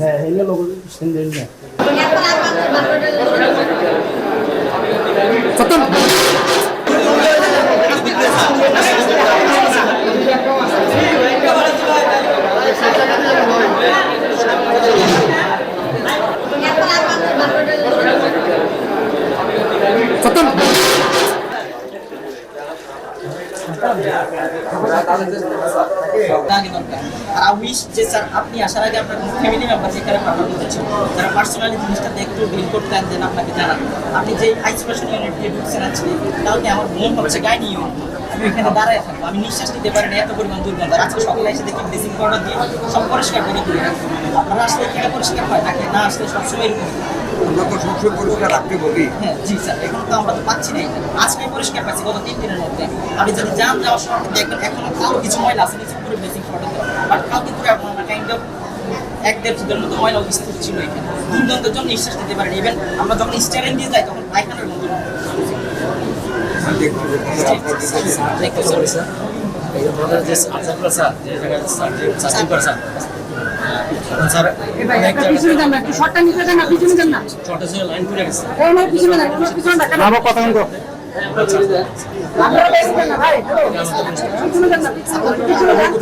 হ্যাঁ এনে লোক সিন্দেন না চতুন চতুন আপনি আসার আগে আপনার ফ্যামিলি মেম্বার যেখানে পাঠানো হচ্ছে যারা পার্সোনালি জিনিসটা একটু ডিল করতে দেন আপনাকে জানান আপনি যে আইসোলেশন ইউনিট দিয়ে ঢুকছেন আজকে তাহলে আমার মন হচ্ছে গাইনি ইউনিট আমি এখানে দাঁড়ায় থাকবো আমি নিঃশ্বাস নিতে পারি না এত পরিমাণ দুর্গন্ধ আর আজকে সকালে এসে দেখি ব্লিচিং পাউডার দিয়ে সব পরিষ্কার করে তুলে আপনারা আসলে এখানে পরিষ্কার হয় নাকি না আসলে সবসময় এরকম আমরা তো সবসময় পরিষ্কার রাখতে বলি। হ্যাঁ জি স্যার এখন তো আমরা তো পাচ্ছি না এখানে আজকে পরিষ্কার পাচ্ছি গত 3 দিনের মধ্যে আপনি যদি যান যাওয়ার সময় দেখবেন এখনো তাও কিছু ময়লা আছে নিচে পুরো ব্লিচিং পাউডার দেওয়া বাট কালকে পুরো আপনার কাইন্ড অফ 1-1.5 ফুটের মতো ময়লা বিস্তৃত ছিল এখানে দুর্গন্ধের জন্য নিঃশ্বাস নিতে পারেন ইভেন আমরা যখন স্টেরিন দিয়ে যাই তখন পায়খানার মতো দেখতে সরি স্যার এই ধরনের যে আচার করা যে জায়গায় সার্টিং করা স্যার একটা পিছনে যান না একটু শর্টটা নিতে যান না পিছনে যান না ছোট ছোট লাইন করে গেছে এই না পিছনে যান পিছনে না কেন আমার কথা বন্ধ আপনারা দেখবেন না ভাই পিছনে যান না পিছনে যান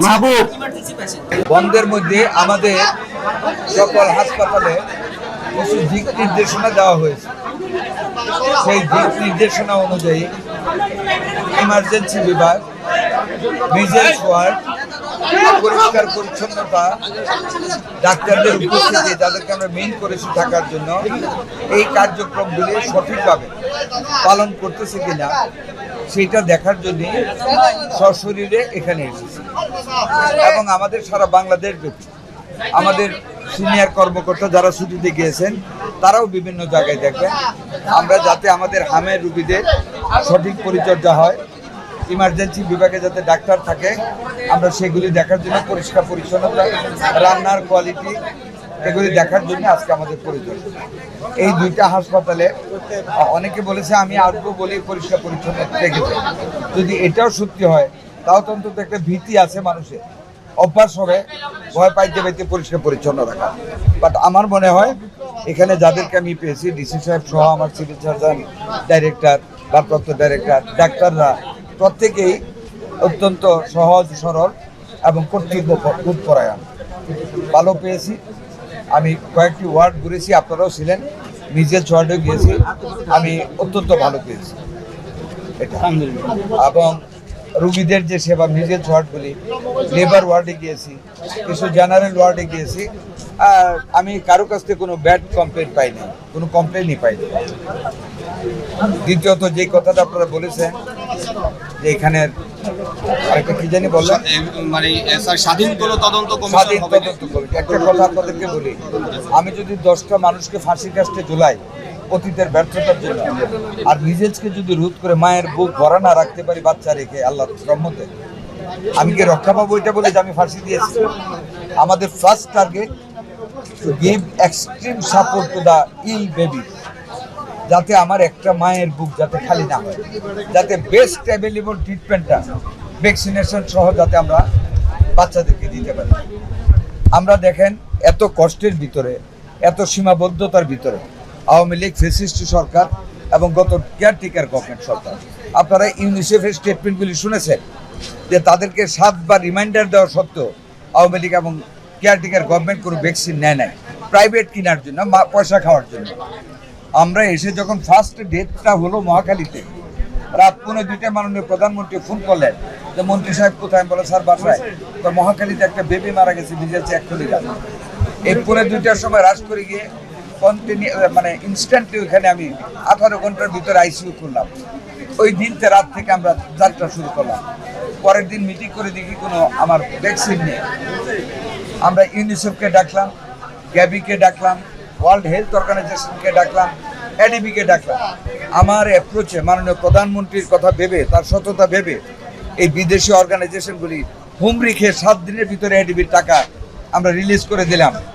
মাহবুব বন্ধের মধ্যে আমাদের সকল হাসপাতালে কিছু দিক নির্দেশনা দেওয়া হয়েছে। সেই দিক নির্দেশনা অনুযায়ী ইমার্জেন্সি বিভাগ, মিজেলস ওয়ার্ড, পরিষ্কার পরিচ্ছন্নতা, ডাক্তারদের উপস্থিতি যাদেরকে আমরা মেইন করেছি থাকার জন্য এই কার্যক্রমগুলি সঠিকভাবে পালন করতেছে কিনা সেইটা দেখার জন্য সশরীরে এখানে এসেছি এবং আমাদের সারা বাংলাদেশ ব্যাপী আমাদের সিনিয়র কর্মকর্তা যারা ছুটিতে গিয়েছেন তারাও বিভিন্ন জায়গায় দেখবেন আমরা যাতে আমাদের হামের রোগীদের সঠিক পরিচর্যা হয়, ইমার্জেন্সি বিভাগে যাতে ডাক্তার থাকে আমরা সেগুলি দেখার জন্য পরিষ্কার পরিচ্ছন্নতা, রান্নার কোয়ালিটি এগুলি দেখার জন্য আজকে আমাদের প্রয়োজন। এই দুইটা হাসপাতালে অনেকে বলেছে আমি আসবো বলে পরিষ্কার পরিচ্ছন্নতা দেখেছি, যদি এটাও সত্যি হয় তাও তো অন্তত একটা ভীতি আছে মানুষের, অভ্যাস হবে ভয় পাইতে পাইতে পরিষ্কার পরিচ্ছন্ন রাখা। বাট আমার মনে হয় এখানে যাদেরকে আমি পেয়েছি ডিসি সাহেব সহ আমার সিভিল সার্জন ডাইরেক্টর, ভারপ্রাপ্ত ডাইরেক্টর, ডাক্তাররা প্রত্যেকেই অত্যন্ত সহজ সরল এবং কর্তব্য পরায়ণ ভালো পেয়েছি। আমি কয়েকটি ওয়ার্ড ঘুরেছি, আপনারাও ছিলেন, মিজেলস ওয়ার্ডে গিয়েছি, আমি অত্যন্ত ভালো পেয়েছি এটা। এবং রুগীদের যে সেবা মিজেলস ওয়ার্ড বলি, লেবার ওয়ার্ডে গিয়েছি, কিছু জেনারেল ওয়ার্ডে গিয়েছি, আর আমি কারো কাছ থেকে কোনো ব্যাড কমপ্লেন পাইনি, কোনো কমপ্লেনই পাইনি। দ্বিতীয়ত যে কথাটা আপনারা বলেছেন যে এখানের আরেকটা কি জানি বললাম মানে স্বাধীন কোনো তদন্ত স্বাধীন তদন্ত করবে। একটা কথা আপনাদেরকে বলি, আমি যদি 10টা মানুষকে ফাঁসির কাস্টে ঝুলাই অতীতের ব্যর্থতার জন্য, আর মিজেলসকে যদি রোধ করে মায়ের বুক ভরা না রাখতে পারি বাচ্চা রেখে আল্লাহর রহমতে, আমি কি রক্ষা পাবো এটা বলে যে আমি ফাঁসি দিয়েছি? আমাদের first target to give extreme support to the ill baby, যাতে আমার একটা মায়ের বুক যাতে খালি না হয়, যাতে বেস্ট অ্যাভেলেবল ট্রিটমেন্টটা ভ্যাকসিনেশন সহ যাতে আমরা বাচ্চাদেরকে দিতে পারি। আমরা দেখেন এত কষ্টের ভিতরে, এত সীমাবদ্ধতার ভিতরে আওয়ামী লীগ ফ্যাসিস্ট সরকার এবং গত কেয়ারটেকার গভর্নমেন্ট সরকার, আপনারা ইউনিসেফের স্টেটমেন্টগুলি শুনেছেন যে তাদেরকে 7 বার রিমাইন্ডার দেওয়া সত্ত্বেও আওয়ামী লীগ এবং কেয়ারটেকার গভর্নমেন্ট কোনো ভ্যাকসিন নেয় নাই, প্রাইভেট কেনার জন্য, পয়সা খাওয়ার জন্য। আমরা এসে যখন ফার্স্ট ডেটটা হলো মহাখালীতে, রাত 1:45 মাননীয় প্রধানমন্ত্রী ফোন করলেন যে মন্ত্রী সাহেব কোথায়? বলে স্যার বাসায়। তো মহাখালীতে একটা বেবি মারা গেছে, ভিজেছে 1 কিলোমিটার। এই 2:45 সময় রাশ করে গিয়ে মানে ইনস্ট্যান্টলি ওইখানে আমি 18 ঘন্টার ভিতরে আইসিইউ করলাম। ওই দিনতে রাত থেকে আমরা যাত্রা শুরু করলাম। পরের দিন মিটিং করে দেখি কোনো আমার ভ্যাকসিন নেই। আমরা ইউনিসেফকে ডাকলাম, গ্যাবিকে ডাকলাম, ওয়ার্ল্ড হেলথ অর্গানাইজেশনকে ডাকলাম, এডিবিকে ডাকলাম। আমার অ্যাপ্রোচে মাননীয় প্রধানমন্ত্রীর কথা ভেবে, তার সততা ভেবে এই বিদেশি অর্গানাইজেশনগুলি হুমড়ি খেয়ে 7 দিনের ভিতরে এডিবির টাকা আমরা রিলিজ করে দিলাম।